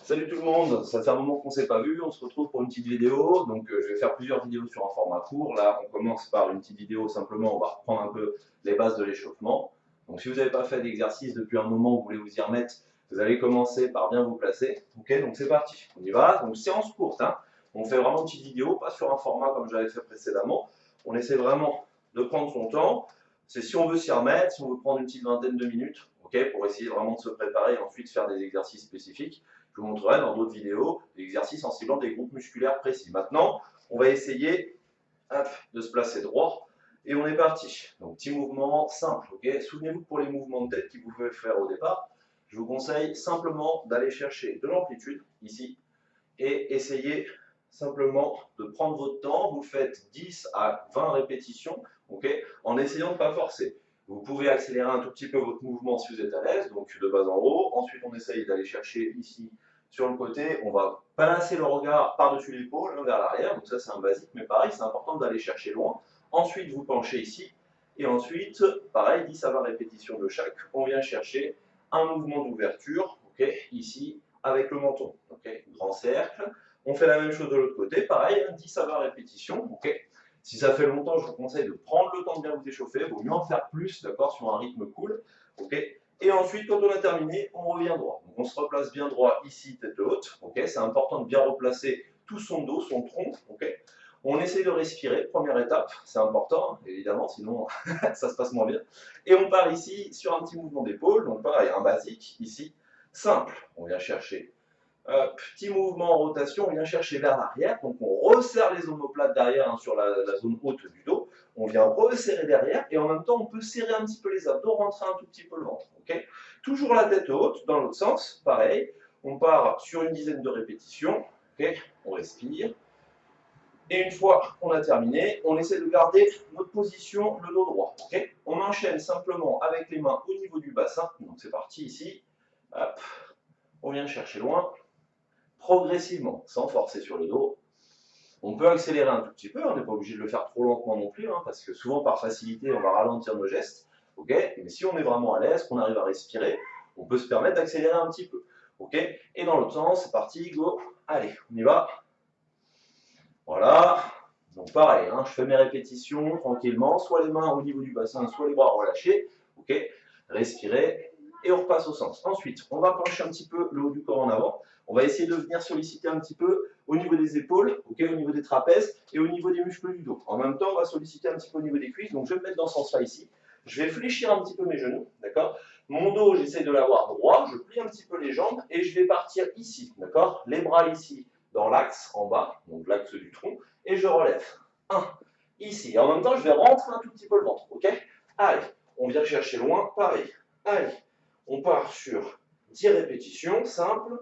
Salut tout le monde, ça fait un moment qu'on ne s'est pas vu, on se retrouve pour une petite vidéo. Donc je vais faire plusieurs vidéos sur un format court. Là on commence par une petite vidéo, simplement on va reprendre un peu les bases de l'échauffement. Donc si vous n'avez pas fait d'exercice depuis un moment, vous voulez vous y remettre, vous allez commencer par bien vous placer. Ok, donc c'est parti, on y va. Donc séance courte, hein. On fait vraiment une petite vidéo, pas sur un format comme j'avais fait précédemment. On essaie vraiment de prendre son temps. C'est si on veut s'y remettre, si on veut prendre une petite vingtaine de minutes, ok, pour essayer vraiment de se préparer et ensuite faire des exercices spécifiques. Je vous montrerai dans d'autres vidéos l'exercice en ciblant des groupes musculaires précis. Maintenant, on va essayer de se placer droit et on est parti. Donc, petit mouvement simple. Okay. Souvenez-vous que pour les mouvements de tête que vous pouvez faire au départ, je vous conseille simplement d'aller chercher de l'amplitude ici et essayer simplement de prendre votre temps. Vous faites 10 à 20 répétitions okay, en essayant de ne pas forcer. Vous pouvez accélérer un tout petit peu votre mouvement si vous êtes à l'aise, donc de bas en haut. Ensuite, on essaye d'aller chercher ici sur le côté. On va balancer le regard par-dessus l'épaule, vers l'arrière. Donc ça, c'est un basique, mais pareil, c'est important d'aller chercher loin. Ensuite, vous penchez ici. Et ensuite, pareil, 10 à 20 répétitions de chaque. On vient chercher un mouvement d'ouverture, okay, ici, avec le menton. Okay, grand cercle. On fait la même chose de l'autre côté. Pareil, 10 à 20 répétitions. Okay. Si ça fait longtemps, je vous conseille de prendre le temps de bien vous échauffer. Il vaut mieux en faire plus, d'accord, sur un rythme cool. Okay. Et ensuite, quand on a terminé, on revient droit. Donc, on se replace bien droit ici, tête haute. Okay. C'est important de bien replacer tout son dos, son tronc. Okay. On essaie de respirer, première étape, c'est important, évidemment, sinon ça se passe moins bien. Et on part ici sur un petit mouvement d'épaule, donc pareil, un basique, ici, simple. On vient chercher petit mouvement en rotation, on vient chercher vers l'arrière, donc on resserre les omoplates derrière hein, sur la zone haute du dos, on vient resserrer derrière, et en même temps on peut serrer un petit peu les abdos, rentrer un tout petit peu le ventre. Okay, toujours la tête haute, dans l'autre sens, pareil, on part sur une dizaine de répétitions, okay, on respire, et une fois qu'on a terminé, on essaie de garder notre position, le dos droit. Okay, on enchaîne simplement avec les mains au niveau du bassin, donc c'est parti ici, hop, on vient chercher loin, progressivement, sans forcer sur le dos. On peut accélérer un tout petit peu, on n'est pas obligé de le faire trop lentement non plus, hein, parce que souvent par facilité, on va ralentir nos gestes. Okay, mais si on est vraiment à l'aise, qu'on arrive à respirer, on peut se permettre d'accélérer un petit peu. Okay, et dans l'autre sens, c'est parti, go, allez, on y va. Voilà, donc pareil, hein, je fais mes répétitions tranquillement, soit les mains au niveau du bassin, soit les bras relâchés. Okay, respirez, et on repasse au sens. Ensuite, on va pencher un petit peu le haut du corps en avant. On va essayer de venir solliciter un petit peu au niveau des épaules, okay, au niveau des trapèzes et au niveau des muscles du dos. En même temps, on va solliciter un petit peu au niveau des cuisses. Donc, je vais me mettre dans ce sens-là ici. Je vais fléchir un petit peu mes genoux, d'accord. Mon dos, j'essaie de l'avoir droit. Je plie un petit peu les jambes et je vais partir ici, d'accord. Les bras ici dans l'axe, en bas, donc l'axe du tronc, et je relève. 1, ici. Et en même temps, je vais rentrer un tout petit peu le ventre, ok. Allez, on vient chercher loin, pareil. Allez, on part sur 10 répétitions, simple.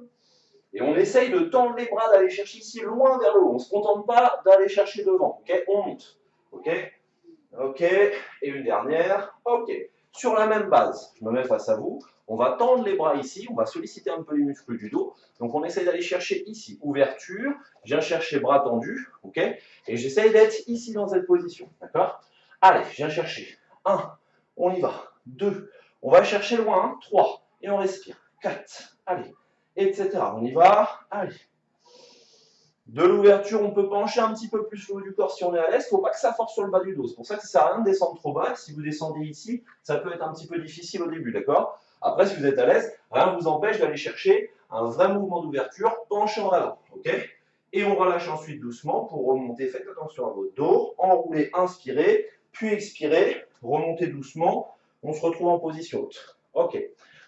Et on essaye de tendre les bras, d'aller chercher ici loin vers le haut. On ne se contente pas d'aller chercher devant. Ok, on monte. Ok, ok. Et une dernière. Ok. Sur la même base, je me mets face à vous. On va tendre les bras ici. On va solliciter un peu les muscles du dos. Donc on essaye d'aller chercher ici. Ouverture. Je viens chercher bras tendus. Ok. Et j'essaye d'être ici dans cette position. D'accord. Allez, je viens chercher. 1. On y va. 2. On va chercher loin. 3. Et on respire. 4. Allez. Etc. On y va. Allez. De l'ouverture, on peut pencher un petit peu plus le haut du corps si on est à l'aise. Il ne faut pas que ça force sur le bas du dos. C'est pour ça que ça ne sert à rien de descendre trop bas. Si vous descendez ici, ça peut être un petit peu difficile au début, d'accord. Après, si vous êtes à l'aise, rien ne vous empêche d'aller chercher un vrai mouvement d'ouverture, penché en avant, ok. Et on relâche ensuite doucement pour remonter. Faites attention à votre dos. Enroulez, inspirez, puis expirez. Remontez doucement. On se retrouve en position haute. Ok.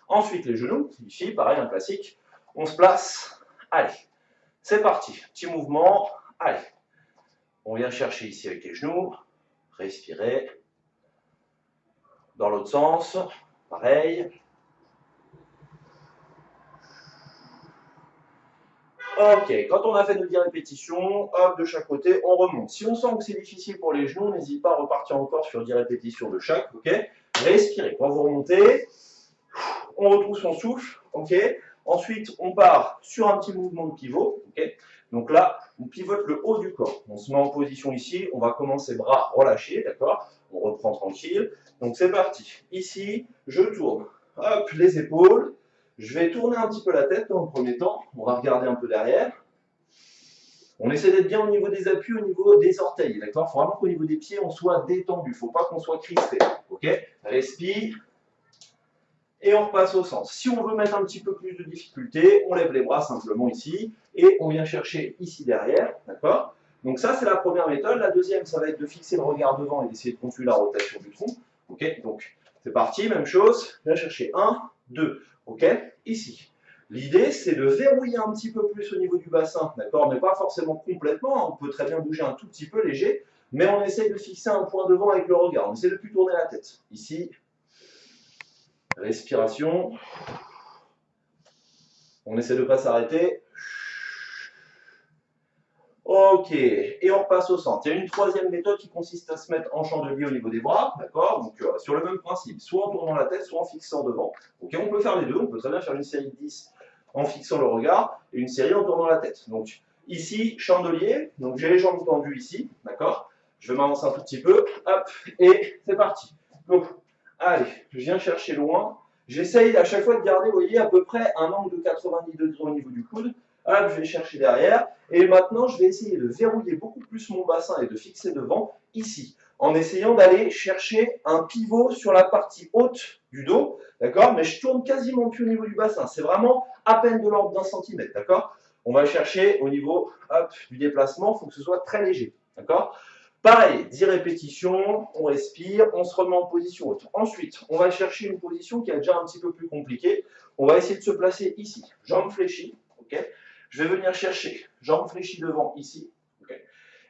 Ensuite, les genoux. Ici, pareil, un classique. On se place. Allez. C'est parti, petit mouvement, allez, on vient chercher ici avec les genoux, respirez, dans l'autre sens, pareil. Ok, quand on a fait nos 10 répétitions, hop, de chaque côté, on remonte. Si on sent que c'est difficile pour les genoux, n'hésitez pas à repartir encore sur 10 répétitions de chaque, ok. Respirez, quand vous remontez, on retrouve son souffle, ok. Ensuite, on part sur un petit mouvement de pivot, ok. Donc là, on pivote le haut du corps. On se met en position ici, on va commencer bras relâchés, d'accord. On reprend tranquille. Donc c'est parti. Ici, je tourne. Hop, les épaules. Je vais tourner un petit peu la tête dans le premier temps. On va regarder un peu derrière. On essaie d'être bien au niveau des appuis, au niveau des orteils, d'accord? Il faut vraiment qu'au niveau des pieds, on soit détendu. Il ne faut pas qu'on soit crispé, ok? Respire. Et on repasse au centre. Si on veut mettre un petit peu plus de difficulté, on lève les bras simplement ici et on vient chercher ici derrière, d'accord? Donc ça, c'est la première méthode. La deuxième, ça va être de fixer le regard devant et d'essayer de contrôler la rotation du tronc, ok? Donc c'est parti, même chose. Viens chercher 1, 2, ok? Ici. L'idée, c'est de verrouiller un petit peu plus au niveau du bassin, d'accord? Mais pas forcément complètement, on peut très bien bouger un tout petit peu léger, mais on essaye de fixer un point devant avec le regard. On essaie de ne plus tourner la tête. Ici, respiration. On essaie de ne pas s'arrêter. Ok, et on repasse au centre. Il y a une troisième méthode qui consiste à se mettre en chandelier au niveau des bras, d'accord? Donc sur le même principe, soit en tournant la tête, soit en fixant devant. Ok, on peut faire les deux, on peut très bien faire une série de 10 en fixant le regard et une série en tournant la tête. Donc ici, chandelier, donc j'ai les jambes tendues ici, d'accord? Je vais m'avancer un tout petit peu, hop, et c'est parti. Donc, allez, je viens chercher loin. J'essaye à chaque fois de garder, vous voyez, à peu près un angle de 90 degrés au niveau du coude. Hop, je vais chercher derrière. Et maintenant, je vais essayer de verrouiller beaucoup plus mon bassin et de fixer devant, ici, en essayant d'aller chercher un pivot sur la partie haute du dos, d'accord? Mais je tourne quasiment plus au niveau du bassin. C'est vraiment à peine de l'ordre d'1 centimètre, d'accord? On va chercher au niveau, hop, du déplacement, il faut que ce soit très léger, d'accord? Pareil, 10 répétitions, on respire, on se remet en position haute. Ensuite, on va chercher une position qui est déjà un petit peu plus compliquée. On va essayer de se placer ici, jambes fléchies, ok? Je vais venir chercher jambes fléchies devant ici, ok?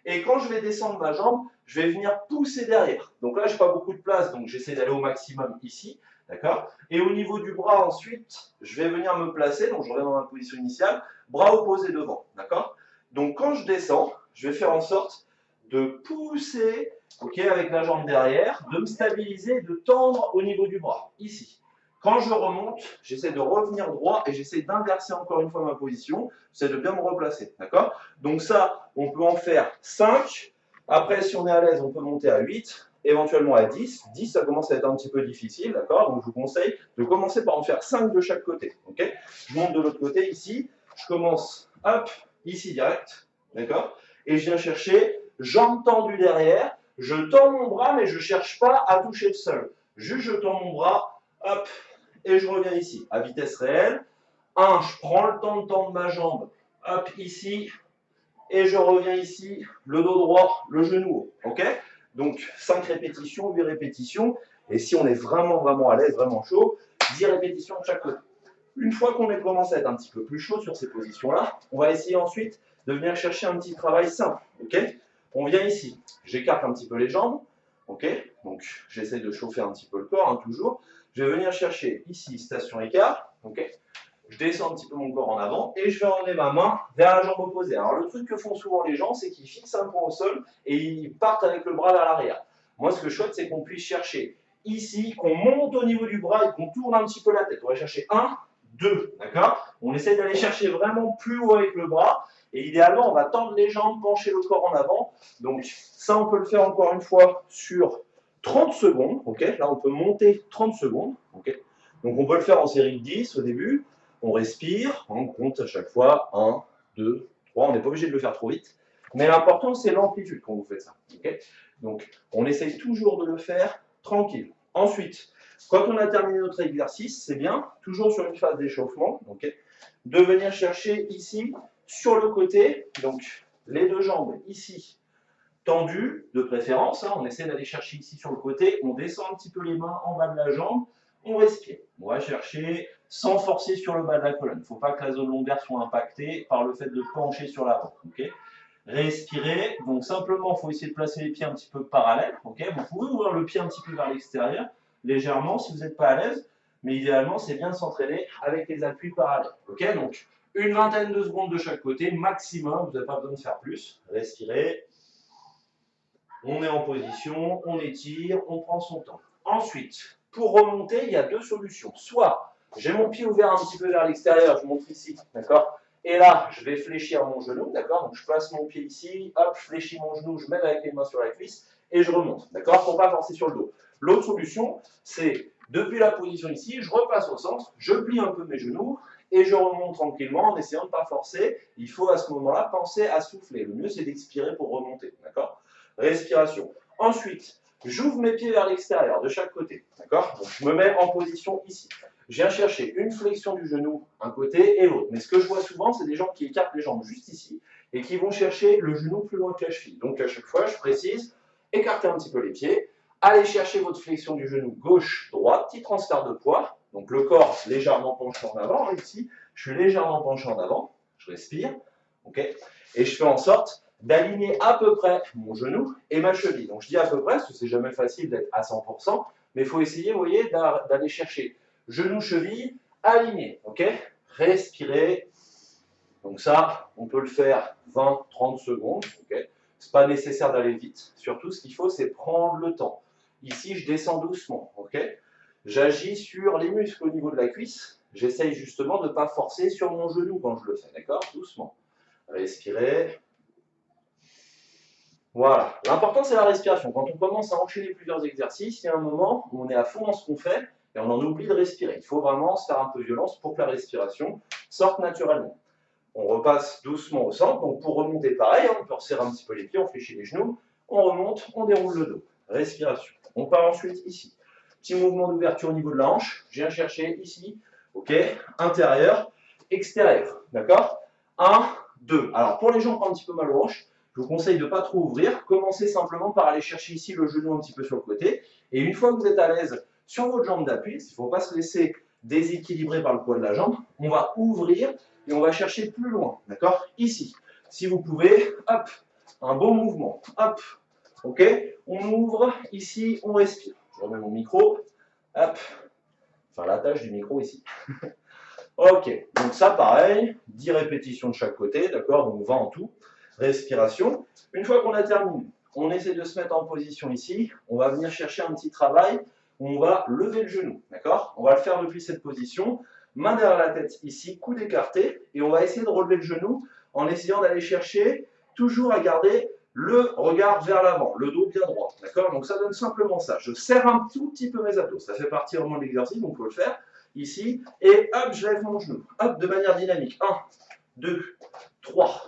Et quand je vais descendre ma jambe, je vais venir pousser derrière. Donc là, je n'ai pas beaucoup de place, donc j'essaie d'aller au maximum ici, d'accord? Et au niveau du bras ensuite, je vais venir me placer, donc je reviens dans ma position initiale, bras opposés devant, d'accord? Donc quand je descends, je vais faire en sorte de pousser, ok, avec la jambe derrière, de me stabiliser, de tendre au niveau du bras, ici. Quand je remonte, j'essaie de revenir droit et j'essaie d'inverser encore une fois ma position, j'essaie de bien me replacer, d'accord? Donc ça, on peut en faire 5. Après, si on est à l'aise, on peut monter à 8, éventuellement à 10. 10, ça commence à être un petit peu difficile, d'accord? Donc je vous conseille de commencer par en faire 5 de chaque côté, ok? Je monte de l'autre côté ici, je commence, hop, ici direct, d'accord? Et je viens chercher jambes tendues derrière, je tends mon bras, mais je ne cherche pas à toucher le sol. Juste, je tends mon bras, hop, et je reviens ici, à vitesse réelle. 1, je prends le temps de tendre ma jambe, hop, ici, et je reviens ici, le dos droit, le genou haut, ok? Donc, 5 répétitions, 8 répétitions, et si on est vraiment à l'aise, vraiment chaud, 10 répétitions de chaque côté. Une fois qu'on est commencé à être un petit peu plus chaud sur ces positions-là, on va essayer ensuite de venir chercher un petit travail simple, ok? On vient ici, j'écarte un petit peu les jambes, ok? Donc j'essaie de chauffer un petit peu le corps, hein, toujours. Je vais venir chercher ici, station écart, ok? Je descends un petit peu mon corps en avant et je vais emmener ma main vers la jambe opposée. Alors le truc que font souvent les gens, c'est qu'ils fixent un point au sol et ils partent avec le bras vers l'arrière. Moi, ce que je souhaite, c'est qu'on puisse chercher ici, qu'on monte au niveau du bras et qu'on tourne un petit peu la tête. On va chercher 1, 2, d'accord? On essaie d'aller chercher vraiment plus haut avec le bras. Et idéalement, on va tendre les jambes, pencher le corps en avant. Donc ça, on peut le faire encore une fois sur 30 secondes. Okay, là, on peut monter 30 secondes. Okay, donc on peut le faire en série de 10 au début. On respire, on compte à chaque fois 1, 2, 3. On n'est pas obligé de le faire trop vite. Mais l'important, c'est l'amplitude quand vous faites ça. Okay, donc on essaye toujours de le faire tranquille. Ensuite, quand on a terminé notre exercice, c'est bien, toujours sur une phase d'échauffement, okay, de venir chercher ici, sur le côté, donc les deux jambes ici, tendues de préférence, hein, on essaie d'aller chercher ici sur le côté, on descend un petit peu les mains en bas de la jambe, on respire. On va chercher sans forcer sur le bas de la colonne. Il ne faut pas que la zone lombaire soit impactée par le fait de pencher sur l'avant. Okay, respirez, donc simplement il faut essayer de placer les pieds un petit peu parallèles. Okay, vous pouvez ouvrir le pied un petit peu vers l'extérieur, légèrement si vous n'êtes pas à l'aise, mais idéalement c'est bien de s'entraîner avec les appuis parallèles. Okay, donc une vingtaine de secondes de chaque côté, maximum, vous n'avez pas besoin de faire plus. Respirez, on est en position, on étire, on prend son temps. Ensuite, pour remonter, il y a deux solutions. Soit j'ai mon pied ouvert un petit peu vers l'extérieur, je montre ici, d'accord? Et là, je vais fléchir mon genou, d'accord? Donc je place mon pied ici, hop, je fléchis mon genou, je mets avec les mains sur la cuisse et je remonte, d'accord? Pour ne pas forcer sur le dos. L'autre solution, c'est Depuis la position ici, je repasse au centre, je plie un peu mes genoux et je remonte tranquillement en essayant de ne pas forcer. Il faut à ce moment-là penser à souffler. Le mieux, c'est d'expirer pour remonter. D'accord? Respiration. Ensuite, j'ouvre mes pieds vers l'extérieur de chaque côté. D'accord? Donc, je me mets en position ici. Je viens chercher une flexion du genou un côté et l'autre. Mais ce que je vois souvent, c'est des gens qui écartent les jambes juste ici et qui vont chercher le genou plus loin que la cheville. Donc, à chaque fois, je précise, écartez un petit peu les pieds. Allez chercher votre flexion du genou gauche-droite, petit transfert de poids. Donc le corps légèrement penché en avant. Ici, je suis légèrement penché en avant. Je respire. Okay, et je fais en sorte d'aligner à peu près mon genou et ma cheville. Donc je dis à peu près, parce que c'est jamais facile d'être à 100%, mais il faut essayer, vous voyez, d'aller chercher genou, cheville, aligné. Okay, respirez. Donc ça, on peut le faire 20-30 secondes. Okay, c'est pas nécessaire d'aller vite. Surtout, ce qu'il faut, c'est prendre le temps. Ici, je descends doucement, ok? J'agis sur les muscles au niveau de la cuisse. J'essaye justement de ne pas forcer sur mon genou quand je le fais, d'accord? Doucement. Respirez. Voilà. L'important, c'est la respiration. Quand on commence à enchaîner plusieurs exercices, il y a un moment où on est à fond dans ce qu'on fait et on en oublie de respirer. Il faut vraiment se faire un peu violence pour que la respiration sorte naturellement. On repasse doucement au centre. Donc, pour remonter, pareil, on peut resserrer un petit peu les pieds, on fléchit les genoux, on remonte, on déroule le dos. Respiration. On part ensuite ici. Petit mouvement d'ouverture au niveau de la hanche. Je viens chercher ici. OK. Intérieur, extérieur. D'accord? 1, 2. Alors, pour les gens qui ont un petit peu mal aux hanches, je vous conseille de ne pas trop ouvrir. Commencez simplement par aller chercher ici le genou un petit peu sur le côté. Et une fois que vous êtes à l'aise sur votre jambe d'appui, il ne faut pas se laisser déséquilibrer par le poids de la jambe, on va ouvrir et on va chercher plus loin. D'accord? Ici. Si vous pouvez, hop, un bon mouvement. Hop. Ok, on ouvre, ici, on respire. Je remets mon micro, hop, enfin l'attache du micro ici. Ok, donc ça pareil, 10 répétitions de chaque côté, d'accord, donc 20 en tout. Respiration. Une fois qu'on a terminé, on essaie de se mettre en position ici, on va venir chercher un petit travail, on va lever le genou, d'accord? On va le faire depuis cette position, main derrière la tête ici, coude écarté, et on va essayer de relever le genou en essayant d'aller chercher, toujours à garder le regard vers l'avant, le dos bien droit, d'accord? Donc ça donne simplement ça. Je serre un tout petit peu mes abdos, ça fait partie vraiment de l'exercice, donc on peut le faire ici, et hop, je lève mon genou, hop, de manière dynamique. 1, 2, 3,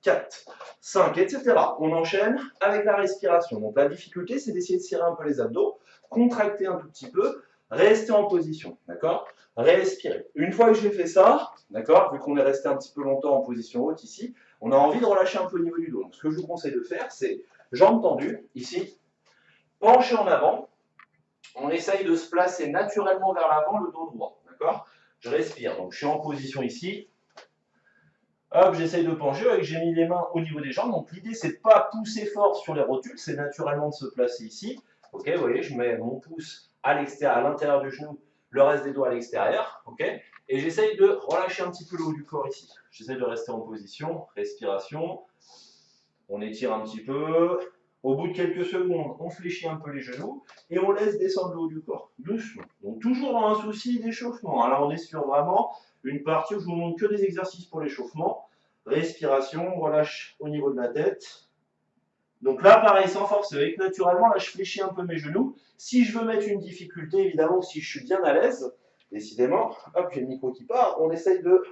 4, 5, etc. On enchaîne avec la respiration. Donc la difficulté, c'est d'essayer de serrer un peu les abdos, contracter un tout petit peu, rester en position, d'accord? Respirer. Une fois que j'ai fait ça, d'accord, vu qu'on est resté un petit peu longtemps en position haute ici, on a envie de relâcher un peu au niveau du dos. Donc ce que je vous conseille de faire, c'est jambes tendues, ici, penché en avant. On essaye de se placer naturellement vers l'avant, le dos droit, d'accord? Je respire, donc je suis en position ici. Hop, j'essaye de pencher, avec j'ai mis les mains au niveau des jambes. Donc l'idée, c'est de ne pas pousser fort sur les rotules, c'est naturellement de se placer ici. Ok, vous voyez, je mets mon pouce à l'extérieur, à l'intérieur du genou, le reste des doigts à l'extérieur. Ok, et j'essaye de relâcher un petit peu le haut du corps ici. J'essaie de rester en position, respiration. On étire un petit peu. Au bout de quelques secondes, on fléchit un peu les genoux et on laisse descendre le haut du corps, doucement. Donc toujours dans un souci d'échauffement. Alors on est sur vraiment une partie où je vous montre que des exercices pour l'échauffement. Respiration, on relâche au niveau de la tête. Donc là, pareil, sans forcer, avec naturellement, là je fléchis un peu mes genoux. Si je veux mettre une difficulté, évidemment, si je suis bien à l'aise, décidément, hop, j'ai le micro qui part, on essaye de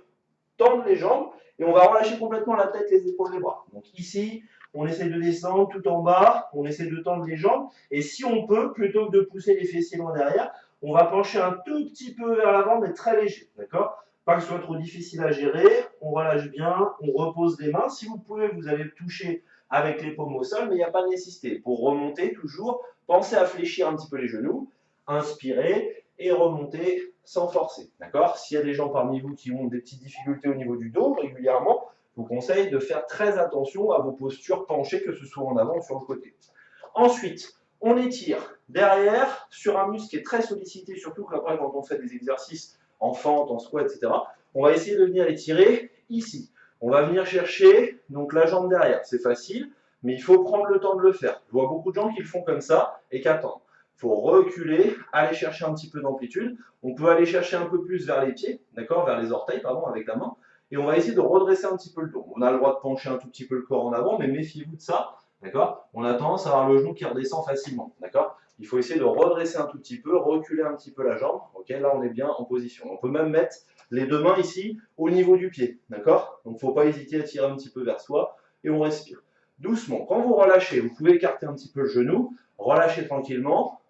tendre les jambes et on va relâcher complètement la tête, les épaules, les bras. Donc ici, on essaie de descendre tout en bas, on essaie de tendre les jambes, et si on peut, plutôt que de pousser les fessiers loin derrière, on va pencher un tout petit peu vers l'avant, mais très léger, d'accord? Pas que ce soit trop difficile à gérer, on relâche bien, on repose les mains. Si vous pouvez, vous allez toucher avec les paumes au sol, mais il n'y a pas de nécessité. Pour remonter, toujours, pensez à fléchir un petit peu les genoux, inspirez et remontez sans forcer, d'accord? S'il y a des gens parmi vous qui ont des petites difficultés au niveau du dos régulièrement, je vous conseille de faire très attention à vos postures penchées, que ce soit en avant ou sur le côté. Ensuite, on étire derrière sur un muscle qui est très sollicité, surtout qu'après quand on fait des exercices en fente, en squat, etc. On va essayer de venir étirer ici. On va venir chercher donc la jambe derrière. C'est facile, mais il faut prendre le temps de le faire. Je vois beaucoup de gens qui le font comme ça et qui attendent. Il faut reculer, aller chercher un petit peu d'amplitude. On peut aller chercher un peu plus vers les pieds, d'accord, vers les orteils, pardon, avec la main. Et on va essayer de redresser un petit peu le dos. On a le droit de pencher un tout petit peu le corps en avant, mais méfiez-vous de ça, d'accord? On a tendance à avoir le genou qui redescend facilement, d'accord? il faut essayer de redresser un tout petit peu, reculer un petit peu la jambe. Ok, là, on est bien en position. On peut même mettre les deux mains ici au niveau du pied. D'accord? Donc, il ne faut pas hésiter à tirer un petit peu vers soi et on respire. Doucement. Quand vous relâchez, vous pouvez écarter un petit peu le genou, relâcher tranquillement.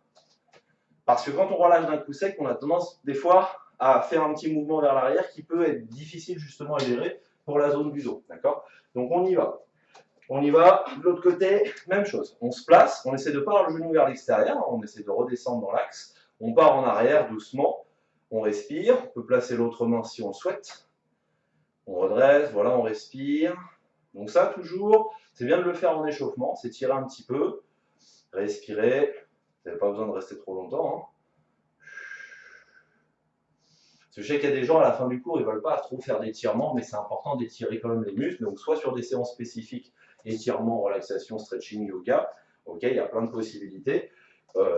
Parce que quand on relâche d'un coup sec, on a tendance des fois à faire un petit mouvement vers l'arrière qui peut être difficile justement à gérer pour la zone du dos. D'accord? Donc on y va. On y va. De l'autre côté, même chose. On se place, on essaie de pas avoir le genou vers l'extérieur, on essaie de redescendre dans l'axe. On part en arrière doucement. On respire. On peut placer l'autre main si on le souhaite. On redresse, voilà, on respire. Donc ça, toujours, c'est bien de le faire en échauffement, c'est tirer un petit peu, respirer. Vous n'avez pas besoin de rester trop longtemps. Hein. Parce que je sais qu'il y a des gens à la fin du cours, ils ne veulent pas trop faire d'étirements, mais c'est important d'étirer quand même les muscles. Donc soit sur des séances spécifiques, étirement, relaxation, stretching, yoga. Ok, il y a plein de possibilités.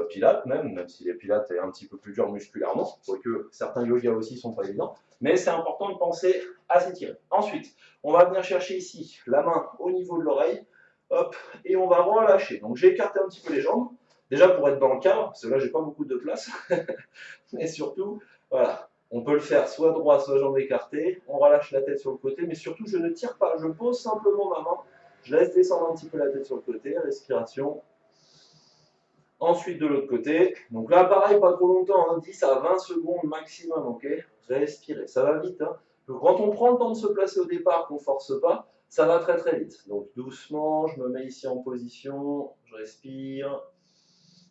Pilates même si les pilates est un petit peu plus dur musculairement, quoique certains yogas aussi sont pas évidents. Mais c'est important de penser à s'étirer. Ensuite, on va venir chercher ici la main au niveau de l'oreille. Hop, et on va relâcher. Donc j'ai écarté un petit peu les jambes. Déjà pour être dans le cadre, parce que là j'ai pas beaucoup de place. Et surtout, voilà, on peut le faire soit droit, soit jambes écartées. On relâche la tête sur le côté, mais surtout je ne tire pas. Je pose simplement ma main. Je laisse descendre un petit peu la tête sur le côté. Respiration. Ensuite de l'autre côté. Donc là pareil, pas trop longtemps, hein, 10 à 20 secondes maximum. Ok. Respirez. Ça va vite. Hein. Donc, quand on prend le temps de se placer au départ, qu'on ne force pas, ça va très très vite. Donc doucement, je me mets ici en position. Je respire.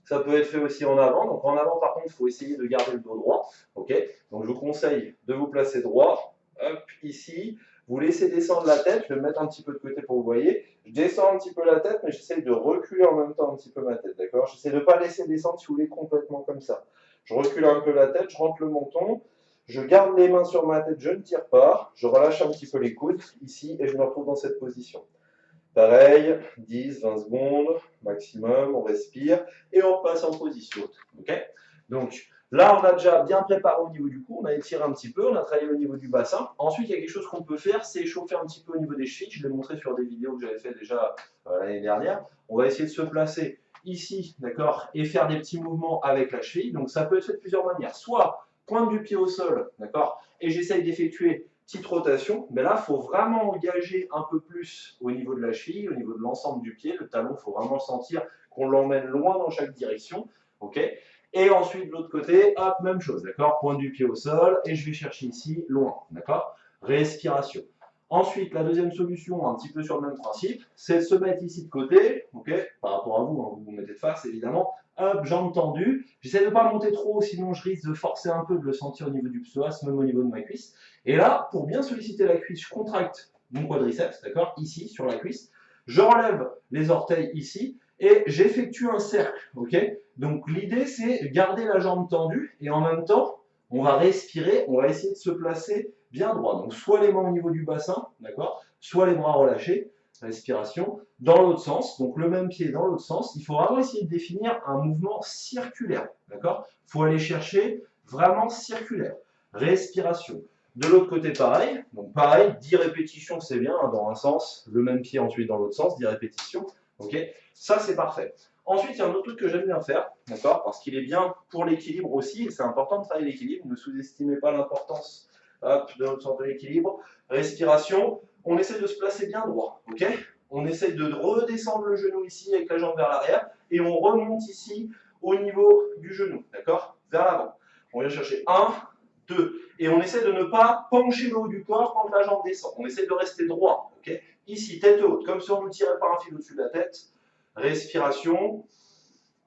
Ça peut être fait aussi en avant. Donc en avant, par contre, il faut essayer de garder le dos droit. Ok. Donc je vous conseille de vous placer droit. Hop, ici. Vous laissez descendre la tête. Je vais me mettre un petit peu de côté pour que vous voyez. Je descends un petit peu la tête, mais j'essaie de reculer en même temps un petit peu ma tête. D'accord? J'essaie de ne pas laisser descendre, si vous voulez, complètement comme ça. Je recule un peu la tête, je rentre le menton. Je garde les mains sur ma tête, je ne tire pas. Je relâche un petit peu les coudes ici et je me retrouve dans cette position. Pareil, 10, 20 secondes maximum, on respire et on repasse en position. Okay, donc là, on a déjà bien préparé au niveau du cou, on a étiré un petit peu, on a travaillé au niveau du bassin. Ensuite, il y a quelque chose qu'on peut faire, c'est chauffer un petit peu au niveau des chevilles. Je l'ai montré sur des vidéos que j'avais fait déjà l'année dernière. On va essayer de se placer ici, d'accord, et faire des petits mouvements avec la cheville. Donc ça peut être fait de plusieurs manières. Soit pointe du pied au sol, d'accord, et j'essaye d'effectuer petite rotation, mais là, il faut vraiment engager un peu plus au niveau de la cheville, au niveau de l'ensemble du pied. Le talon, il faut vraiment sentir qu'on l'emmène loin dans chaque direction. Ok. Et ensuite, de l'autre côté, hop, même chose, d'accord. Pointe du pied au sol, et je vais chercher ici, loin, d'accord. Respiration. Ensuite, la deuxième solution, un petit peu sur le même principe, c'est de se mettre ici de côté, ok, par rapport à vous, hein, vous vous mettez de face, évidemment. Hop, jambes tendues. J'essaie de ne pas monter trop, sinon je risque de forcer un peu, de le sentir au niveau du psoas, même au niveau de ma cuisse. Et là, pour bien solliciter la cuisse, je contracte mon quadriceps, d'accord, ici, sur la cuisse. Je relève les orteils ici et j'effectue un cercle, ok. Donc l'idée, c'est garder la jambe tendue et en même temps, on va respirer, on va essayer de se placer bien droit. Donc soit les mains au niveau du bassin, d'accord, soit les bras relâchés, respiration, dans l'autre sens, donc le même pied dans l'autre sens. Il faut vraiment essayer de définir un mouvement circulaire, d'accord. Il faut aller chercher vraiment circulaire. Respiration. De l'autre côté, pareil. Donc pareil, 10 répétitions, c'est bien, hein, dans un sens, le même pied ensuite dans l'autre sens, 10 répétitions. Ok, ça c'est parfait. Ensuite, il y a un autre truc que j'aime bien faire, d'accord, parce qu'il est bien pour l'équilibre aussi, et c'est important de travailler l'équilibre. Ne sous-estimez pas l'importance de notre sens de l'équilibre. Respiration, on essaie de se placer bien droit, ok. On essaie de redescendre le genou ici avec la jambe vers l'arrière, et on remonte ici au niveau du genou, d'accord, vers l'avant. On vient chercher 1, 2, et on essaie de ne pas pencher le haut du corps quand la jambe descend. On essaie de rester droit, ok. Ici, tête haute, comme si on nous tirait par un fil au-dessus de la tête. Respiration.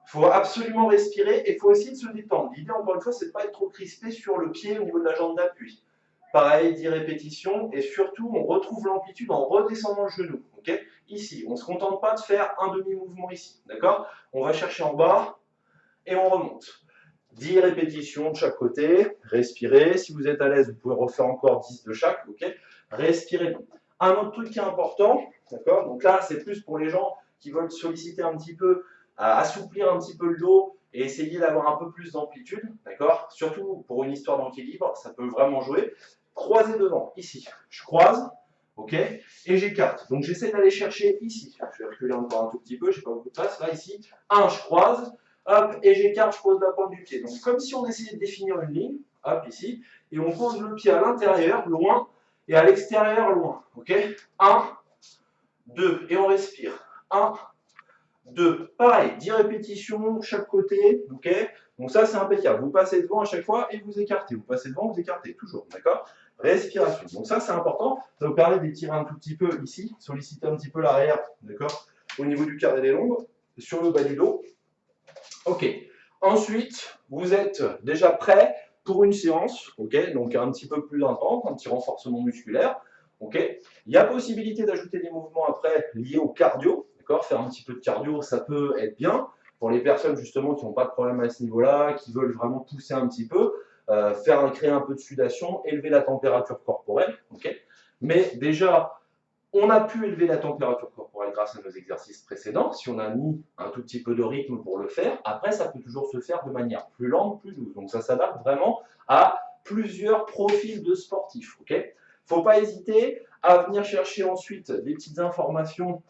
Il faut absolument respirer et il faut essayer de se détendre. L'idée, encore une fois, c'est de ne pas être trop crispé sur le pied au niveau de la jambe d'appui. Pareil, 10 répétitions. Et surtout, on retrouve l'amplitude en redescendant le genou. Okay, ici, on ne se contente pas de faire un demi-mouvement ici. D'accord. On va chercher en bas et on remonte. 10 répétitions de chaque côté. Respirez. Si vous êtes à l'aise, vous pouvez refaire encore 10 de chaque. Okay, respirez bien. Un autre truc qui est important, d'accord. Donc là, c'est plus pour les gens qui veulent solliciter un petit peu, assouplir un petit peu le dos et essayer d'avoir un peu plus d'amplitude, d'accord. Surtout pour une histoire d'équilibre, ça peut vraiment jouer. Croiser devant, ici. Je croise, ok, et j'écarte. Donc j'essaie d'aller chercher ici. Je vais reculer encore un tout petit peu, je n'ai pas beaucoup de place. Là, ici, 1, je croise. hop, et j'écarte, je pose la pointe du pied. Donc comme si on essayait de définir une ligne, hop, ici, et on pose le pied à l'intérieur, loin, et à l'extérieur, loin. Ok, 1, 2, et on respire. 1, 2, pareil, 10 répétitions chaque côté, ok. Donc ça, c'est impeccable. Vous passez devant à chaque fois et vous écartez. Vous passez devant, vous écartez, toujours, d'accord. Respiration. Donc ça, c'est important. Ça vous permet d'étirer un tout petit peu ici, solliciter un petit peu l'arrière, d'accord, au niveau du carré des lombes, sur le bas du dos. Ok. Ensuite, vous êtes déjà prêt pour une séance, ok, donc un petit peu plus intense, un petit renforcement musculaire, ok. Il y a possibilité d'ajouter des mouvements après liés au cardio, d'accord. Faire un petit peu de cardio, ça peut être bien pour les personnes justement qui n'ont pas de problème à ce niveau-là, qui veulent vraiment pousser un petit peu, créer un peu de sudation, élever la température corporelle, ok. Mais déjà, on a pu élever la température corporelle grâce à nos exercices précédents. Si on a mis un tout petit peu de rythme pour le faire, après, ça peut toujours se faire de manière plus lente, plus douce. Donc, ça s'adapte vraiment à plusieurs profils de sportifs. Il ne faut pas hésiter à venir chercher ensuite des petites informations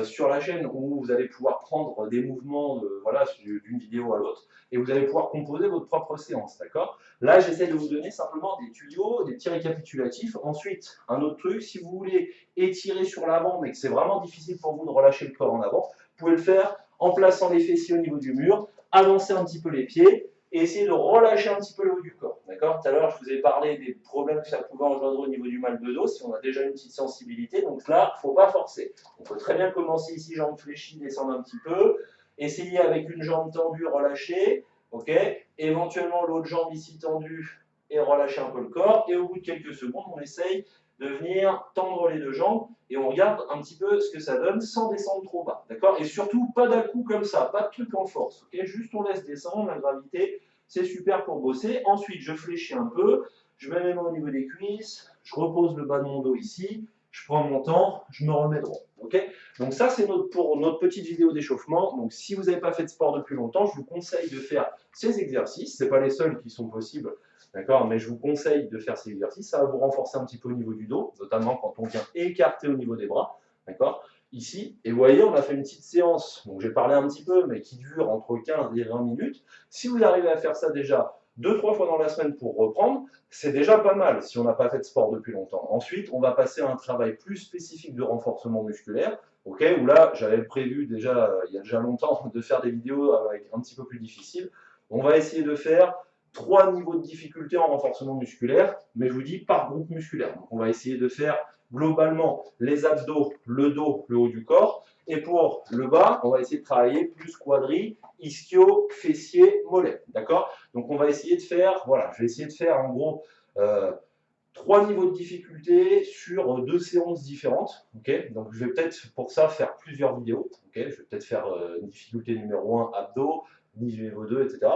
sur la chaîne où vous allez pouvoir prendre des mouvements voilà, d'une vidéo à l'autre et vous allez pouvoir composer votre propre séance. D'accord. Là, j'essaie de vous donner simplement des tuyaux, des petits récapitulatifs. Ensuite, un autre truc, si vous voulez étirer sur l'avant, mais que c'est vraiment difficile pour vous de relâcher le corps en avant, vous pouvez le faire en plaçant les fessiers au niveau du mur, avancer un petit peu les pieds et essayer de relâcher un petit peu le haut du corps. D'accord. Tout à l'heure, je vous ai parlé des problèmes que ça pouvait engendrer au niveau du mal de dos, si on a déjà une petite sensibilité. Donc là, il ne faut pas forcer. On peut très bien commencer ici, jambes fléchies, descendre un petit peu, essayer avec une jambe tendue, relâcher, ok. Éventuellement l'autre jambe ici tendue et relâcher un peu le corps. Et au bout de quelques secondes, on essaye de venir tendre les deux jambes et on regarde un petit peu ce que ça donne sans descendre trop bas, d'accord. Et surtout, pas d'un coup comme ça, pas de truc en force, ok. Juste on laisse descendre, la gravité, c'est super pour bosser. Ensuite, je fléchis un peu, je mets mes mains au niveau des cuisses, je repose le bas de mon dos ici, je prends mon temps, je me remets droit, ok. Donc ça, c'est pour notre petite vidéo d'échauffement. Donc si vous n'avez pas fait de sport depuis longtemps, je vous conseille de faire ces exercices. Ce n'est pas les seuls qui sont possibles, d'accord, mais je vous conseille de faire ces exercices. Ça va vous renforcer un petit peu au niveau du dos, notamment quand on vient écarter au niveau des bras, d'accord, ici. Et vous voyez, on a fait une petite séance, donc j'ai parlé un petit peu, mais qui dure entre 15 et 20 minutes. Si vous arrivez à faire ça déjà 2-3 fois dans la semaine pour reprendre, c'est déjà pas mal si on n'a pas fait de sport depuis longtemps. Ensuite, on va passer à un travail plus spécifique de renforcement musculaire, ok, où là, j'avais prévu déjà, il y a déjà longtemps, de faire des vidéos avec un petit peu plus difficiles. On va essayer de faire 3 niveaux de difficulté en renforcement musculaire, mais je vous dis par groupe musculaire. Donc on va essayer de faire globalement les abdos, le dos, le haut du corps. Et pour le bas, on va essayer de travailler plus quadri, ischio, fessier, mollet. D'accord. Donc on va essayer de faire, voilà, je vais essayer de faire en gros 3 niveaux de difficulté sur 2 séances différentes. Okay, donc je vais peut-être pour ça faire plusieurs vidéos. Okay, je vais peut-être faire une difficulté numéro 1 abdos, niveau 2, etc.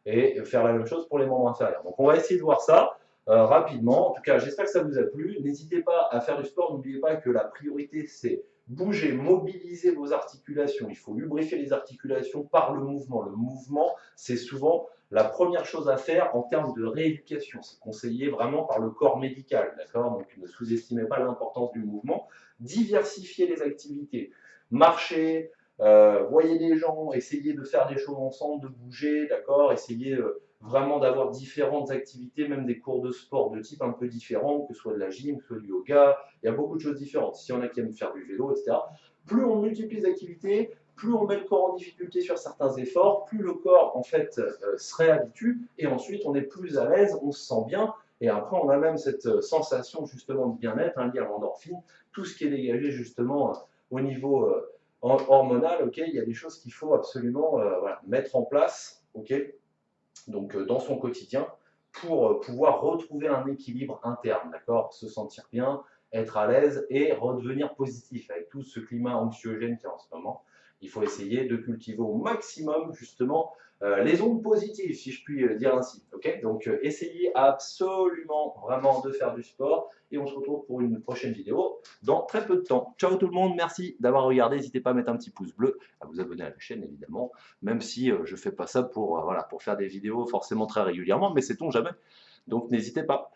Et faire la même chose pour les membres inférieurs. Donc on va essayer de voir ça rapidement. En tout cas, j'espère que ça vous a plu. N'hésitez pas à faire du sport. N'oubliez pas que la priorité, c'est bouger, mobiliser vos articulations. Il faut lubrifier les articulations par le mouvement. Le mouvement, c'est souvent la première chose à faire en termes de rééducation. C'est conseillé vraiment par le corps médical, d'accord. Donc ne sous-estimez pas l'importance du mouvement. Diversifier les activités. Marcher, voyez les gens, essayez de faire des choses ensemble, de bouger, d'accord. Essayez vraiment d'avoir différentes activités, même des cours de sport de type un peu différents, que ce soit de la gym, que ce soit du yoga. Il y a beaucoup de choses différentes. S'il y en a qui aiment faire du vélo, etc. Plus on multiplie les activités, plus on met le corps en difficulté sur certains efforts, plus le corps en fait se réhabitue et ensuite on est plus à l'aise, on se sent bien et après on a même cette sensation justement de bien-être, liée à l'endorphine, tout ce qui est dégagé justement au niveau hormonal, ok, il y a des choses qu'il faut absolument voilà, mettre en place, ok, donc dans son quotidien pour pouvoir retrouver un équilibre interne, d'accord, se sentir bien, être à l'aise et redevenir positif avec tout ce climat anxiogène qu'il y a en ce moment. Il faut essayer de cultiver au maximum justement les ondes positives, si je puis dire ainsi. Okay, donc essayez absolument vraiment de faire du sport et on se retrouve pour une prochaine vidéo dans très peu de temps. Ciao tout le monde, merci d'avoir regardé. N'hésitez pas à mettre un petit pouce bleu, à vous abonner à la chaîne évidemment, même si je ne fais pas ça pour, voilà, pour faire des vidéos forcément très régulièrement, mais sait-on jamais. Donc n'hésitez pas.